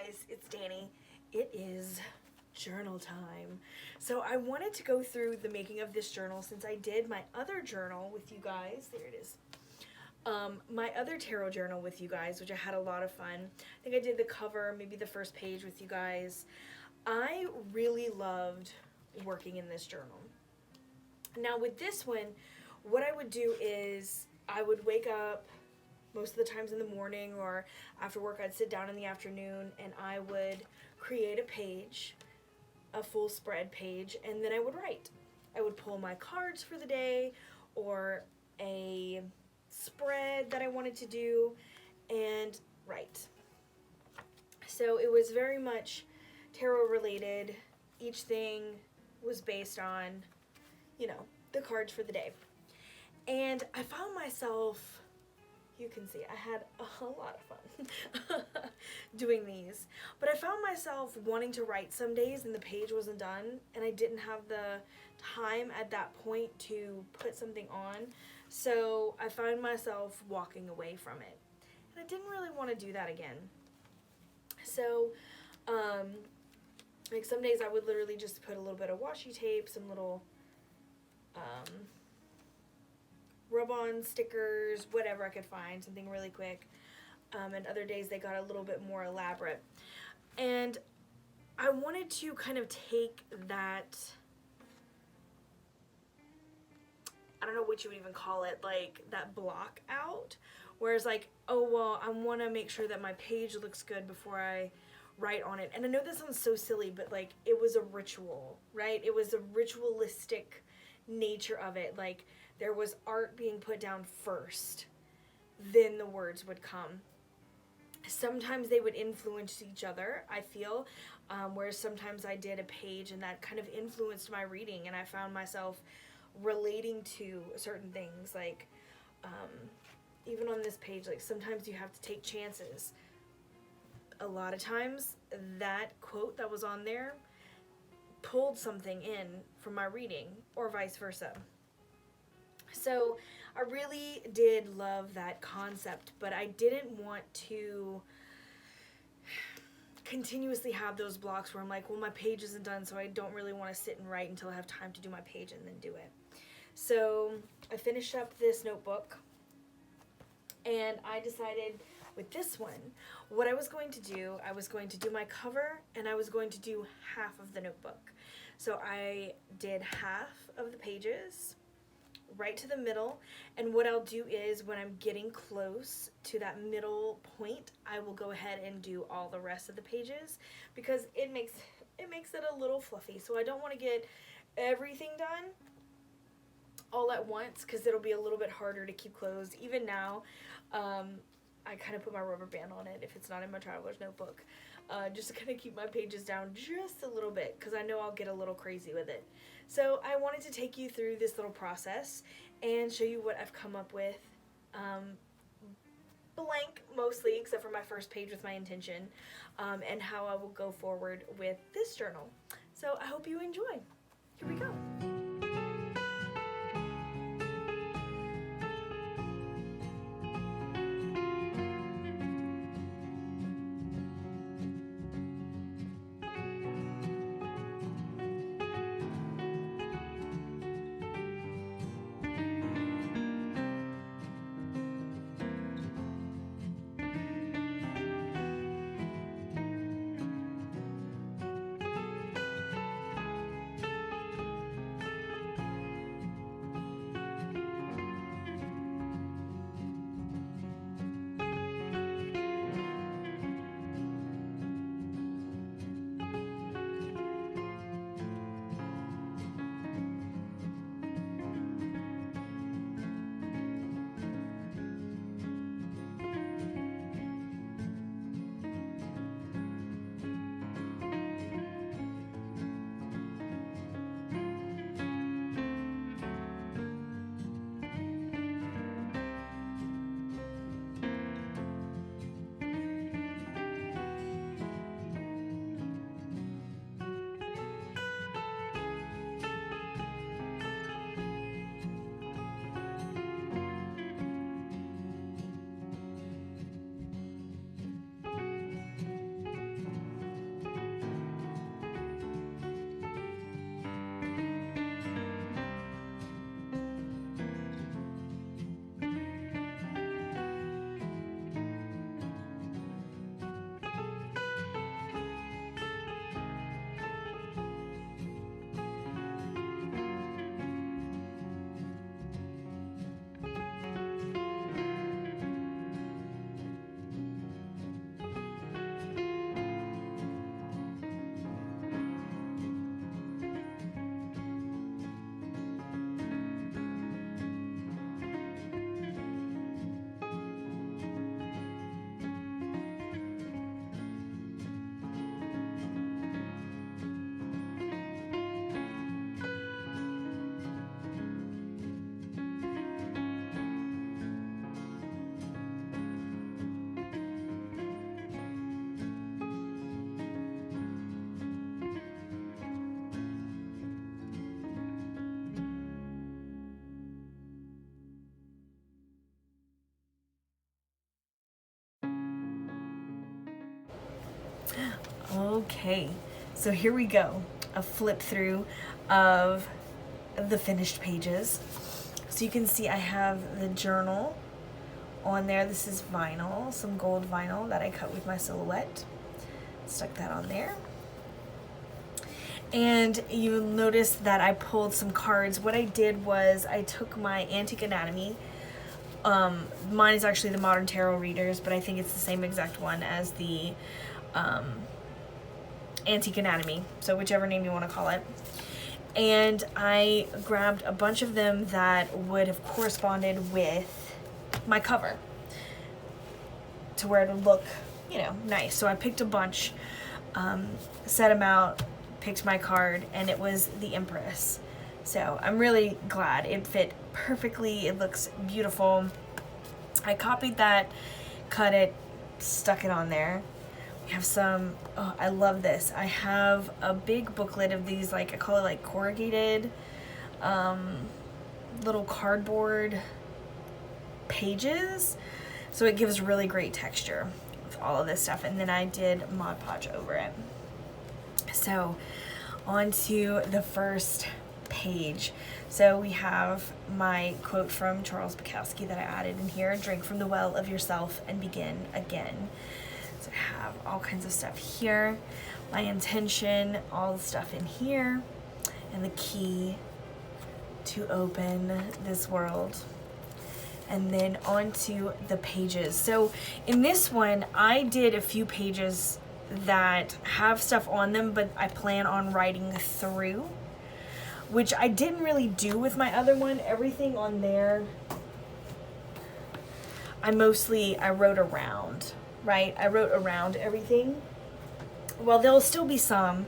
guys, it's Dani. It is journal time. So I wanted to go through the making of this journal since I did my other journal with you guys. There it is. My other tarot journal with you guys, which I had a lot of fun. I think I did the cover, maybe the first page with you guys. I really loved working in this journal. Now with this one, what I would do is I would wake up most of the times in the morning, or after work I'd sit down in the afternoon and I would create a page, a full spread page, and then I would write. I would pull my cards for the day or a spread that I wanted to do and write. So it was very much tarot related. Each thing was based on, you know, the cards for the day. And I found myself, you can see, I had a lot of fun doing these. But I found myself wanting to write some days and the page wasn't done, and I didn't have the time at that point to put something on. So I found myself walking away from it. And I didn't really want to do that again. So, like some days I would literally just put a little bit of washi tape, some little rub-on stickers, whatever I could find, something really quick. And other days they got a little bit more elaborate. And I wanted to kind of take that, I don't know what you would even call it, like that block out. Whereas like, oh, well, I want to make sure that my page looks good before I write on it. And I know this sounds so silly, but like it was a ritual, right? It was a ritualistic nature of it. Like there was art being put down first, then the words would come. Sometimes they would influence each other, I feel, whereas sometimes I did a page and that kind of influenced my reading, and I found myself relating to certain things. Like even on this page, like sometimes you have to take chances. A lot of times that quote that was on there pulled something in from my reading, or vice versa. So I really did love that concept, but I didn't want to continuously have those blocks where I'm like, well, my page isn't done, so I don't really want to sit and write until I have time to do my page and then do it. So I finished up this notebook, and I decided with this one, what I was going to do, I was going to do my cover, and I was going to do half of the notebook. So I did half of the pages, right to the middle, and what I'll do is when I'm getting close to that middle point, I will go ahead and do all the rest of the pages, because it makes it a little fluffy. So I don't want to get everything done all at once, because it'll be a little bit harder to keep closed. Even now, I kind of put my rubber band on it if it's not in my traveler's notebook, just to kind of keep my pages down just a little bit, because I know I'll get a little crazy with it. So I wanted to take you through this little process and show you what I've come up with. Blank mostly, except for my first page with my intention, and how I will go forward with this journal. So I hope you enjoy. Here we go. Okay, so here we go. A flip through of the finished pages. So you can see I have the journal on there. This is vinyl, some gold vinyl that I cut with my silhouette. Stuck that on there. And you'll notice that I pulled some cards. What I did was I took my Antique Anatomy. Mine is actually the Modern Tarot Readers, but I think it's the same exact one as the Antique Anatomy, so whichever name you want to call it. And I grabbed a bunch of them that would have corresponded with my cover to where it would look, you know, nice. So I picked a bunch, set them out, picked my card, and it was the Empress. So I'm really glad it fit perfectly. It looks beautiful. I copied that, cut it, stuck it on there. We have some, oh, I love this. I have a big booklet of these, like, I call it like corrugated little cardboard pages. So it gives really great texture with all of this stuff. And then I did Mod Podge over it. So on to the first page. So we have my quote from Charles Bukowski that I added in here: drink from the well of yourself and begin again. So I have all kinds of stuff here, my intention, all the stuff in here, and the key to open this world. And then onto the pages. So in this one, I did a few pages that have stuff on them, but I plan on writing through, which I didn't really do with my other one. Everything on there, I wrote around, right? I wrote around everything. Well, there'll still be some,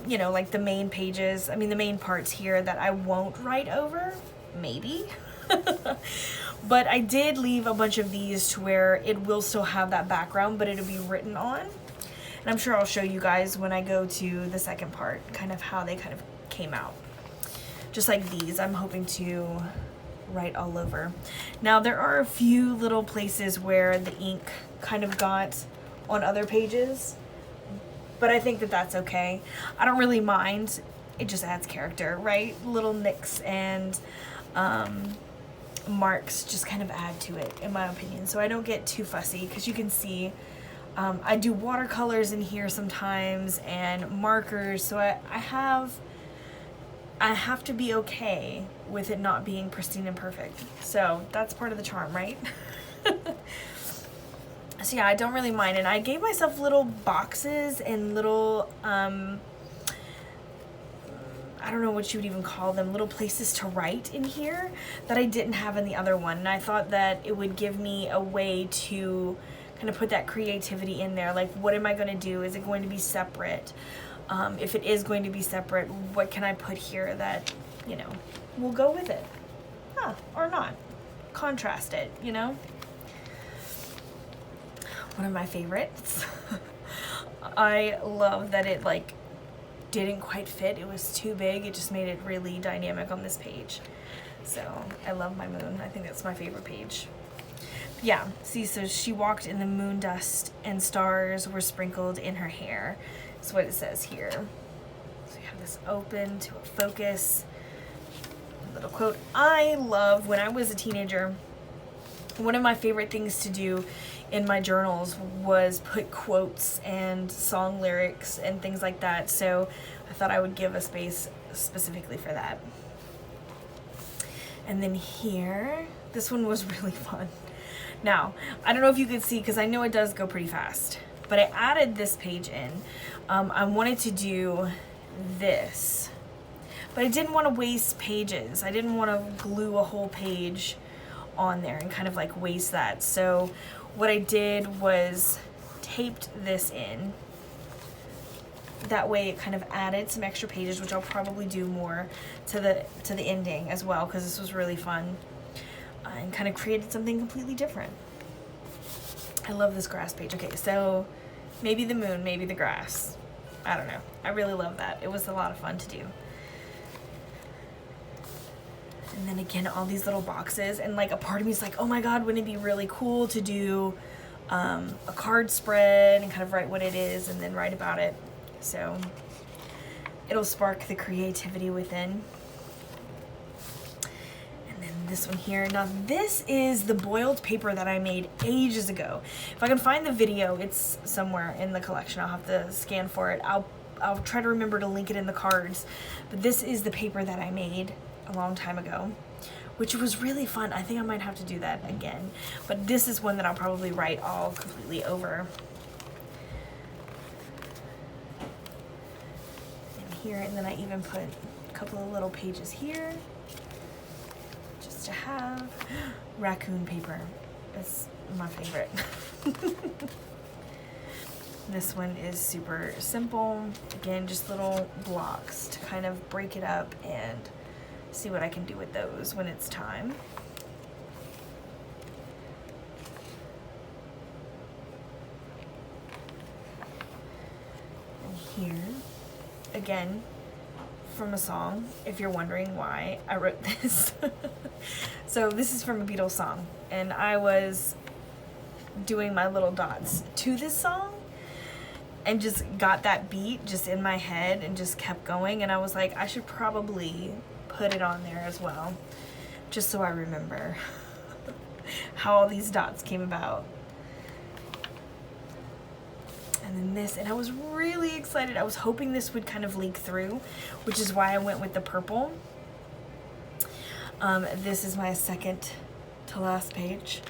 you know, like the main pages, I mean the main parts here that I won't write over, maybe. But I did leave a bunch of these to where it will still have that background, but it'll be written on. And I'm sure I'll show you guys when I go to the second part, kind of how they kind of came out. Just like these, I'm hoping to write all over. Now there are a few little places where the ink kind of got on other pages, but I think that that's okay. I don't really mind. It just adds character, right? Little nicks and marks just kind of add to it, in my opinion. So I don't get too fussy, because you can see I do watercolors in here sometimes and markers, so I have to be okay with it not being pristine and perfect. So that's part of the charm, right? So yeah, I don't really mind. And I gave myself little boxes and little I don't know what you would even call them, little places to write in here that I didn't have in the other one. And I thought that it would give me a way to kind of put that creativity in there. Like, what am I going to do? Is it going to be separate? If it is going to be separate, what can I put here that, you know, will go with it? Or not. Contrast it, you know? One of my favorites. I love that it, like, didn't quite fit. It was too big. It just made it really dynamic on this page. So I love my moon. I think that's my favorite page. Yeah, see, so she walked in the moon dust and stars were sprinkled in her hair. That's what it says here. So you have this open to a focus. A little quote. I love, when I was a teenager, one of my favorite things to do in my journals was put quotes and song lyrics and things like that. So I thought I would give a space specifically for that. And then here, this one was really fun. Now, I don't know if you could see, because I know it does go pretty fast, but I added this page in. I wanted to do this, but I didn't want to waste pages. I didn't want to glue a whole page on there and kind of like waste that. So what I did was taped this in. That way it kind of added some extra pages, which I'll probably do more to the ending as well, because this was really fun. And kind of created something completely different. I love this grass page. Okay, so maybe the moon, maybe the grass. I don't know. I really love that. It was a lot of fun to do. And then again, all these little boxes, and like a part of me is like, oh my god, wouldn't it be really cool to do a card spread and kind of write what it is and then write about it. So it'll spark the creativity within. And then this one here. Now this is the boiled paper that I made ages ago. If I can find the video, it's somewhere in the collection. I'll have to scan for it. I'll try to remember to link it in the cards. But this is the paper that I made a long time ago, which was really fun. I think I might have to do that again. But this is one that I'll probably write all completely over. Here, and then I even put a couple of little pages here just to have raccoon paper. It's my favorite. This one is super simple. Again, just little blocks to kind of break it up and see what I can do with those when it's time. And here, again, from a song, if you're wondering why I wrote this. So this is from a Beatles song, and I was doing my little dots to this song and just got that beat just in my head and just kept going, and I was like, I should probably put it on there as well, just so I remember how all these dots came about. And then this, and I was really excited. I was hoping this would kind of leak through, which is why I went with the purple. This is my second to last page.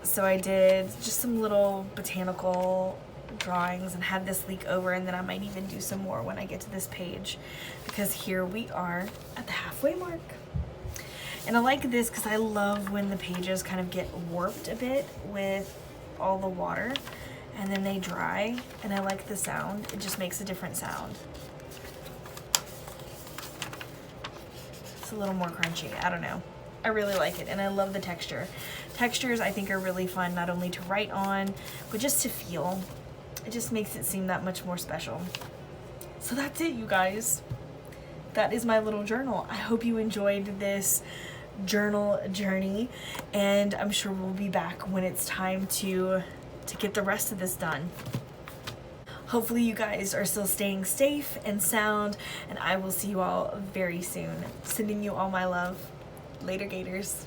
So I did just some little botanical drawings and had this leak over, and then I might even do some more when I get to this page, because here we are at the halfway mark. And I like this because I love when the pages kind of get warped a bit with all the water, and then they dry, and I like the sound. It just makes a different sound. It's a little more crunchy. I don't know. I really like it, and I love the texture. Textures I think are really fun, not only to write on, but just to feel. It just makes it seem that much more special. So that's it, you guys. That is my little journal. I hope you enjoyed this journal journey, and I'm sure we'll be back when it's time to get the rest of this done. Hopefully you guys are still staying safe and sound, and I will see you all very soon. Sending you all my love. Later, Gators.